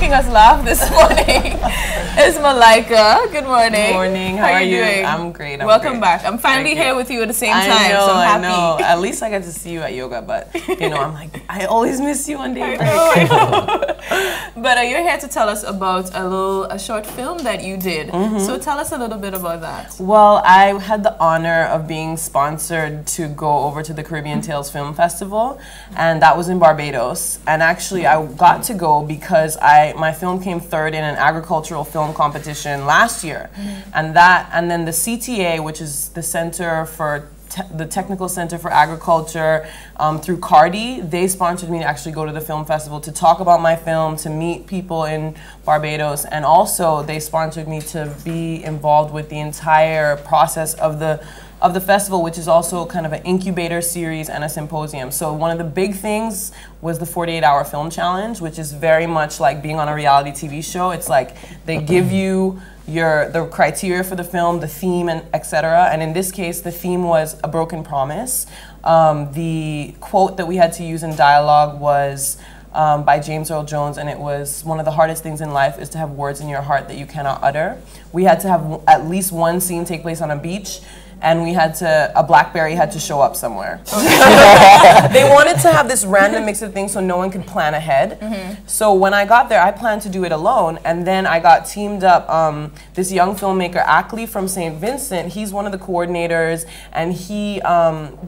making us laugh this morning is Malaika. Good morning. Good morning. How are you doing? I'm great. Welcome back. I'm finally here with you at the same time, know, so I'm happy. I know. At least I get to see you at yoga, but you know, I'm like, I always miss you on day break. I know. But you're here to tell us about a short film that you did. So tell us a little bit about that. Well, I had the honor of being sponsored to go over to the Caribbean Tales Film Festival, and that was in Barbados. And actually, I got to go because my film came third in an agricultural film competition last year, and then the CTA, which is the Center for the Technical Center for Agriculture, through CARDI, they sponsored me to actually go to the film festival to talk about my film, to meet people in Barbados, and also they sponsored me to be involved with the entire process of the festival, which is also kind of an incubator series and a symposium. So one of the big things was the 48-hour film challenge, which is very much like being on a reality TV show. It's like they give you the criteria for the film, the theme, and etc. And in this case, the theme was a broken promise. The quote that we had to use in dialogue was by James Earl Jones, and it was, one of the hardest things in life is to have words in your heart that you cannot utter. We had to have at least one scene take place on a beach, and a BlackBerry had to show up somewhere. They wanted to have this random mix of things so no one could plan ahead. So when I got there, I planned to do it alone, and then I got teamed up, this young filmmaker, Ackley from St. Vincent, he's one of the coordinators, and he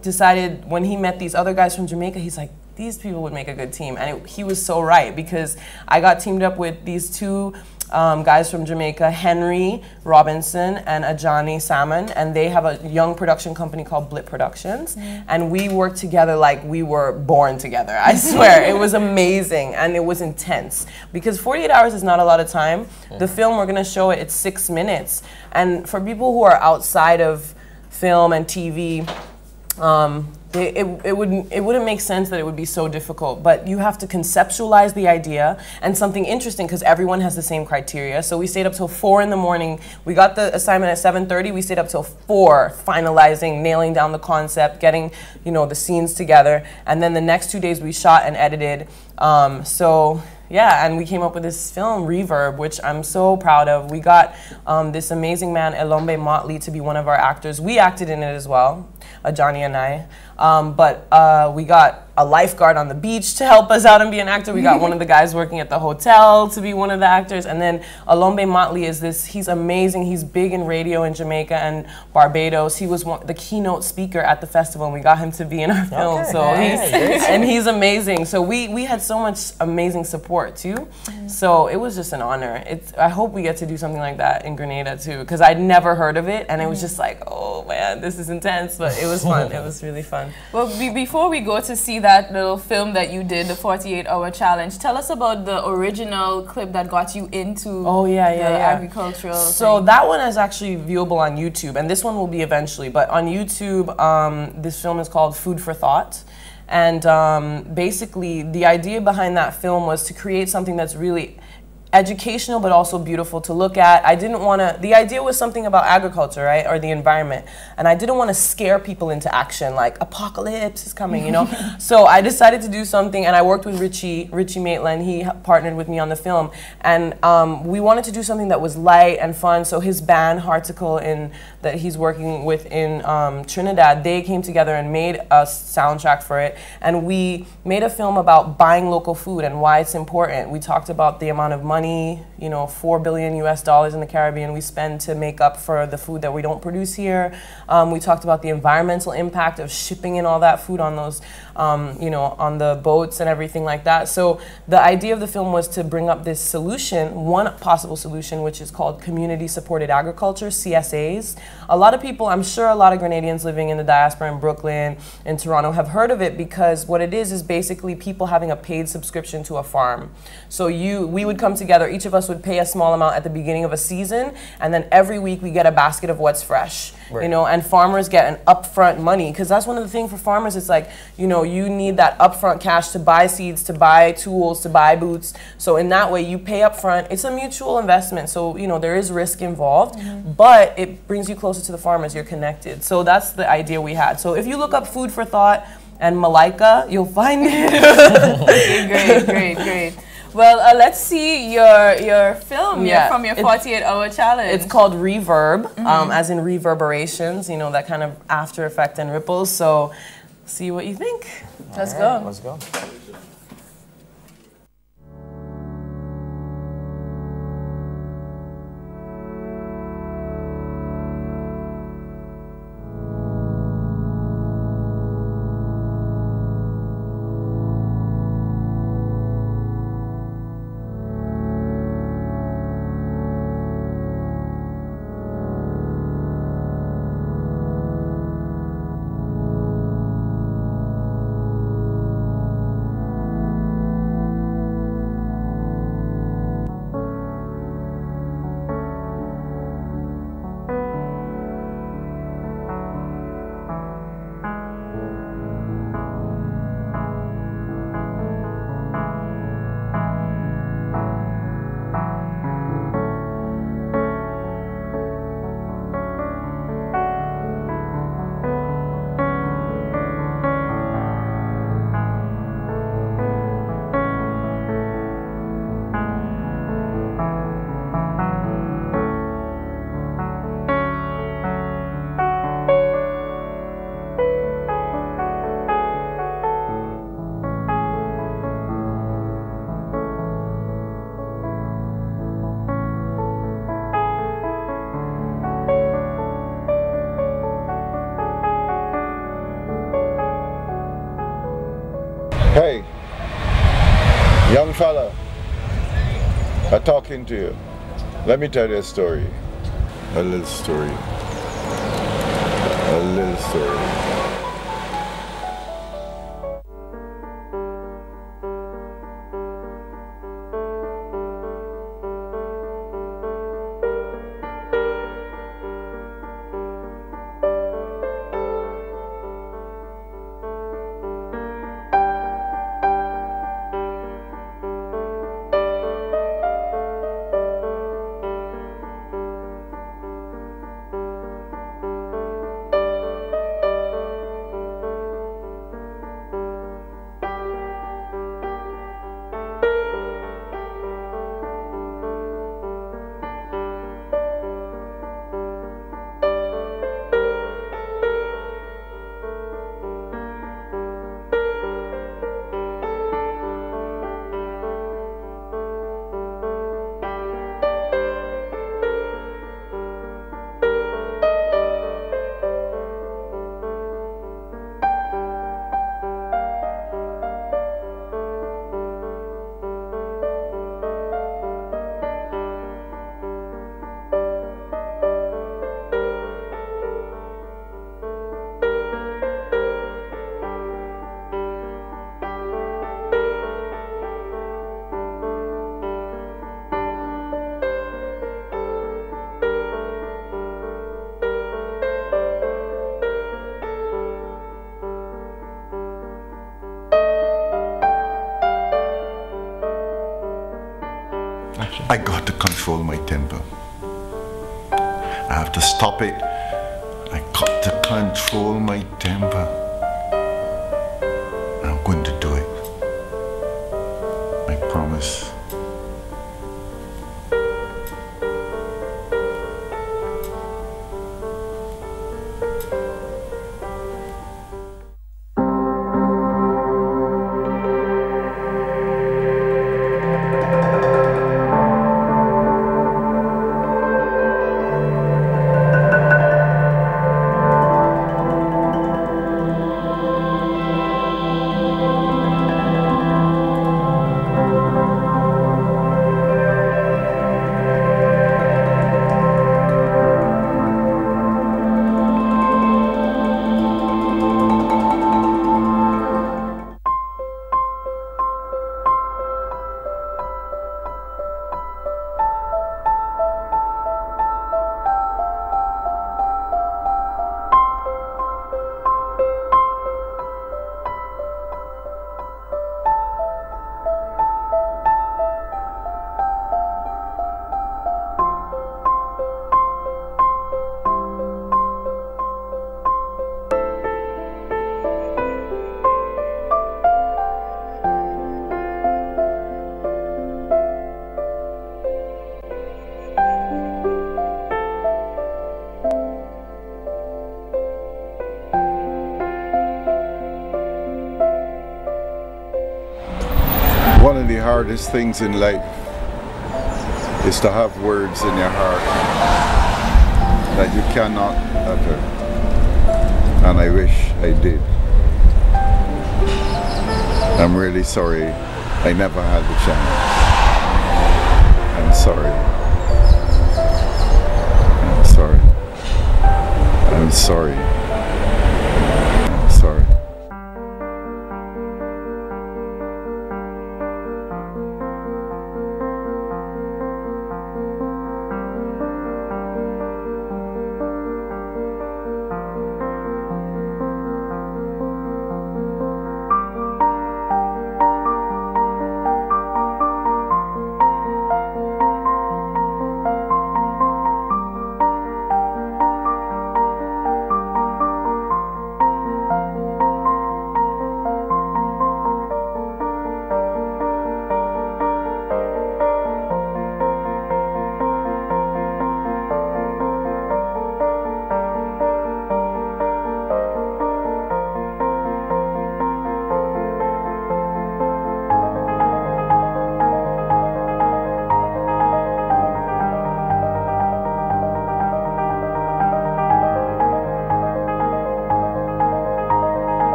decided when he met these other guys from Jamaica, he's like, these people would make a good team. And he was so right, because I got teamed up with these two guys from Jamaica, Henry Robinson and Ajani Salmon, and they have a young production company called Blip Productions, and we worked together like we were born together. I swear, it was amazing, and it was intense, because 48 hours is not a lot of time. The film, we're gonna show it, it's 6 minutes, and for people who are outside of film and TV, it wouldn't make sense that it would be so difficult, but you have to conceptualize the idea and something interesting, because everyone has the same criteria. So we stayed up till 4 in the morning. We got the assignment at 7:30. We stayed up till 4, finalizing, nailing down the concept, getting the scenes together, and then the next 2 days we shot and edited. So yeah, and we came up with this film, Reverb, which I'm so proud of. We got this amazing man, Elombe Motley, to be one of our actors. We acted in it as well, Johnny and I. But we got a lifeguard on the beach to help us out and be an actor. We got one of the guys working at the hotel to be one of the actors. And then Elombe Motley is he's amazing. He's big in radio in Jamaica and Barbados. He was the keynote speaker at the festival, and we got him to be in our film. Okay, so he's amazing. So we had so much amazing support too. So it was just an honor. I hope we get to do something like that in Grenada too, because I'd never heard of it, and it was just like, oh man, this is intense, but it was fun. It was really fun. Well, before we go to see that little film that you did, the 48-hour challenge, tell us about the original clip that got you into the agricultural thing. That one is actually viewable on YouTube, and this one will be eventually, but on YouTube, this film is called Food for Thought. And basically, the idea behind that film was to create something that's really educational but also beautiful to look at. I didn't want to, the idea was something about agriculture, right, or the environment, and I didn't want to scare people into action, like apocalypse is coming, So I decided to do something, and I worked with Richie Maitland. He partnered with me on the film, and we wanted to do something that was light and fun. So his band, Harticle, that he's working with in Trinidad, they came together and made a soundtrack for it, and we made a film about buying local food and why it's important. We talked about the amount of money, $4 billion US in the Caribbean we spend to make up for the food that we don't produce here. We talked about the environmental impact of shipping in all that food on those, on the boats and everything like that. So the idea of the film was to bring up this solution, one possible solution, which is called community supported agriculture, CSAs. A lot of people, I'm sure a lot of Grenadians living in the diaspora in Brooklyn, in Toronto, have heard of it, because what it is basically people having a paid subscription to a farm. So we would come together, each of us would pay a small amount at the beginning of a season, and then every week we get a basket of what's fresh, and farmers get an upfront money, because that's one of the things for farmers. It's like, you need that upfront cash to buy seeds, to buy tools, to buy boots. So in that way, you pay upfront. It's a mutual investment, so there is risk involved, but it brings you closer to the farmers. You're connected. So that's the idea we had. So if you look up Food for Thought and Malaika, you'll find it. Okay, great. Well, let's see your film from your 48-hour challenge. It's called Reverb, as in reverberations, you know, that kind of after effect and ripples. So see what you think. Let's go. Let's go. Hey, young fella, I'm talking to you. Let me tell you a story. A little story. A little story. I got to control my temper. I have to stop it. I got to control my temper. I'm going to do it. I promise. One of the hardest things in life is to have words in your heart that you cannot utter. And I wish I did. I'm really sorry I never had the chance. I'm sorry. I'm sorry. I'm sorry. I'm sorry.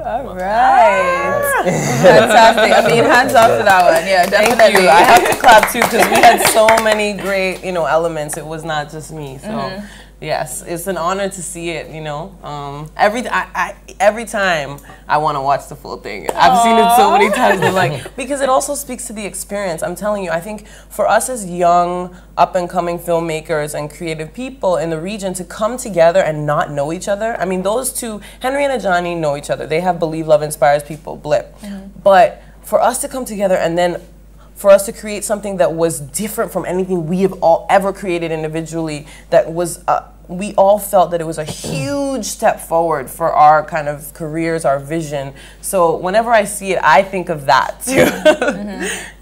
All right. Fantastic. I mean, hands off to that one. Yeah, definitely. Thank you. I have to clap too because we had so many great, elements. It was not just me. So, yes, it's an honor to see it. Every time I want to watch the full thing. I've seen it so many times. Because it also speaks to the experience. I'm telling you, I think for us as young, up and coming filmmakers and creative people in the region to come together and not know each other. I mean, those two, Henry and Ajani, know each other. They have Believe Love Inspires People, Blip. But for us to come together and then for us to create something that was different from anything we have all ever created individually, that was, we all felt that it was a huge step forward for our kind of careers, our vision. So whenever I see it, I think of that too.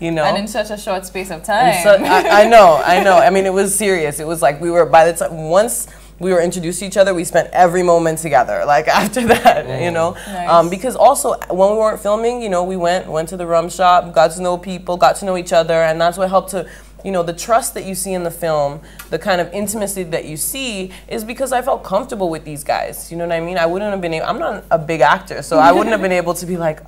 And in such a short space of time. So, I know. I mean, it was serious. It was like we were, by the time, once we were introduced to each other, we spent every moment together, like after that, Nice. Because also when we weren't filming, we went to the rum shop, got to know people, got to know each other, and that's what helped to, the trust that you see in the film, the kind of intimacy that you see is because I felt comfortable with these guys, you know what I mean? I wouldn't have been able, I'm not a big actor, so I wouldn't have been able to be like,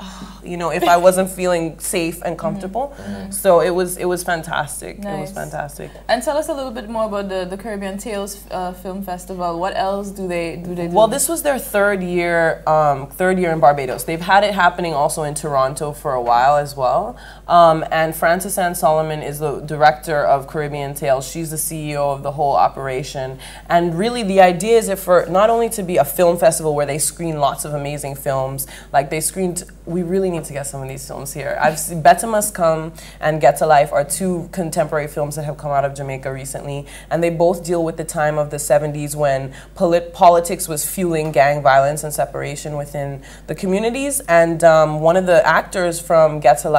if I wasn't feeling safe and comfortable. So it was fantastic. Nice. It was fantastic. And tell us a little bit more about the Caribbean Tales Film Festival. What else do they do? Well, this was their third year in Barbados. They've had it happening also in Toronto for a while as well. And Frances Ann Solomon is the director of Caribbean Tales. She's the CEO of the whole operation. And really the idea is for not only to be a film festival where they screen lots of amazing films, like they screened, we really need to get some of these films here. I've seen Better Must Come and Get to Life are two contemporary films that have come out of Jamaica recently, and they both deal with the time of the 70s when politics was fueling gang violence and separation within the communities. And one of the actors from Better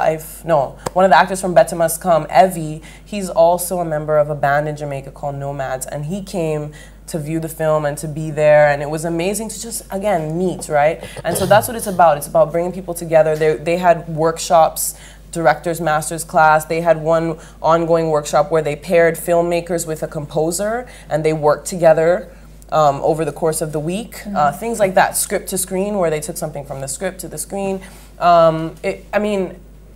Must Come, Evie, he's also a member of a band in Jamaica called Nomads, and he came to view the film and to be there, and it was amazing to just, again, meet, right? And so that's what it's about. It's about bringing people together. They had workshops, director's master's class. They had one ongoing workshop where they paired filmmakers with a composer, and they worked together over the course of the week. Things like that, script to screen, where they took something from the script to the screen.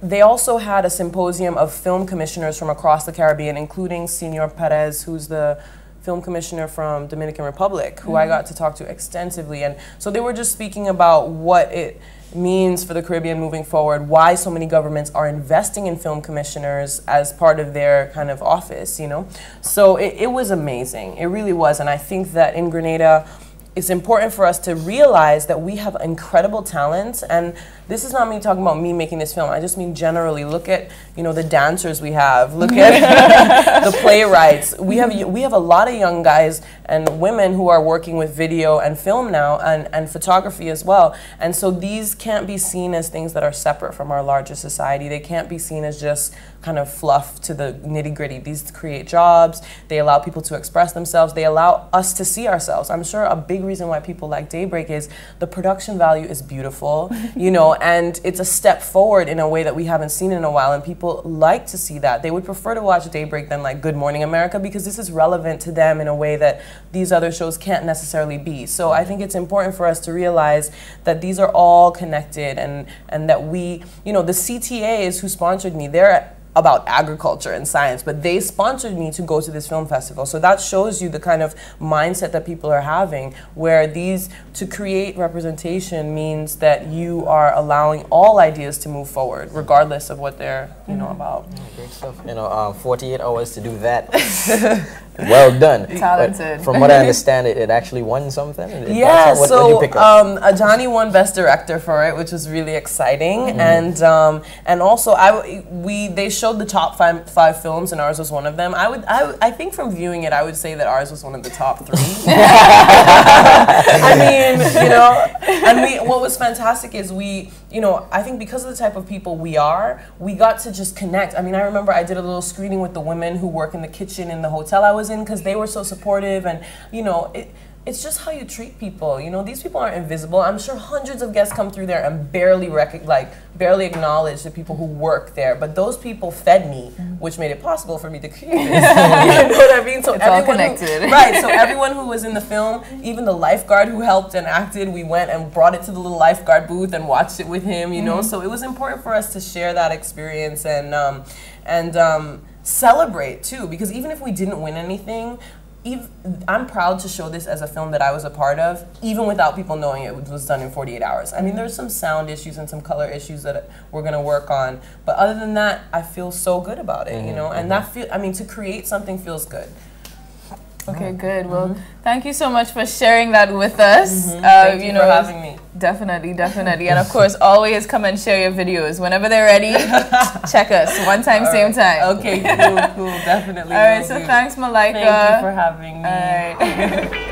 They also had a symposium of film commissioners from across the Caribbean, including Senor Perez, who's the film commissioner from Dominican Republic, who I got to talk to extensively. And so they were just speaking about what it means for the Caribbean moving forward, why so many governments are investing in film commissioners as part of their kind of office, So it was amazing. It really was. And I think that in Grenada, it's important for us to realize that we have incredible talents, and this is not me talking about me making this film. I just mean generally. Look at, you know, the dancers we have. Look at the playwrights. We have a lot of young guys and women who are working with video and film now, and photography as well. And so these can't be seen as things that are separate from our larger society. They can't be seen as just kind of fluff to the nitty-gritty. These create jobs. They allow people to express themselves. They allow us to see ourselves. I'm sure a big reason why people like Daybreak is the production value is beautiful, you know, and it's a step forward in a way that we haven't seen in a while, and people like to see that. They would prefer to watch Daybreak than like Good Morning America, because this is relevant to them in a way that these other shows can't necessarily be. So I think it's important for us to realize that these are all connected, and that we, you know, the CTAs who sponsored me, they're about agriculture and science, but they sponsored me to go to this film festival. So that shows you the kind of mindset that people are having, where to create representation means that you are allowing all ideas to move forward, regardless of what they're, you know, about. Great stuff. You know, 48 hours to do that. Well done. Talented. But from what I understand, it actually won something. Yeah, so Ajani won Best Director for it, which was really exciting, and also they showed the top five films, and ours was one of them. I think from viewing it, I would say that ours was one of the top 3. I mean, you know, and what was fantastic is you know, I think because of the type of people we are, we got to just connect. I mean, I remember I did a little screening with the women who work in the kitchen in the hotel I was in, because they were so supportive, and you know, it's just how you treat people. You know, these people aren't invisible. I'm sure hundreds of guests come through there and barely acknowledge the people who work there. But those people fed me, which made it possible for me to create this. You know what I mean? So it's all connected. Right. So everyone who was in the film, even the lifeguard who helped and acted, we went and brought it to the little lifeguard booth and watched it with him. You know, so it was important for us to share that experience and celebrate too, because even if we didn't win anything, I'm proud to show this as a film that I was a part of, even without people knowing it was done in 48 hours. I mean, there's some sound issues and some color issues that we're gonna work on, but other than that, I feel so good about it, you know, and I mean, to create something feels good. Okay, good. Well, thank you so much for sharing that with us. Thank you for having me. Definitely, definitely. And of course, always come and share your videos. Whenever they're ready, check us. One time, same time. Okay, cool, definitely. All right, so thanks, Malaika. Thank you for having me. All right.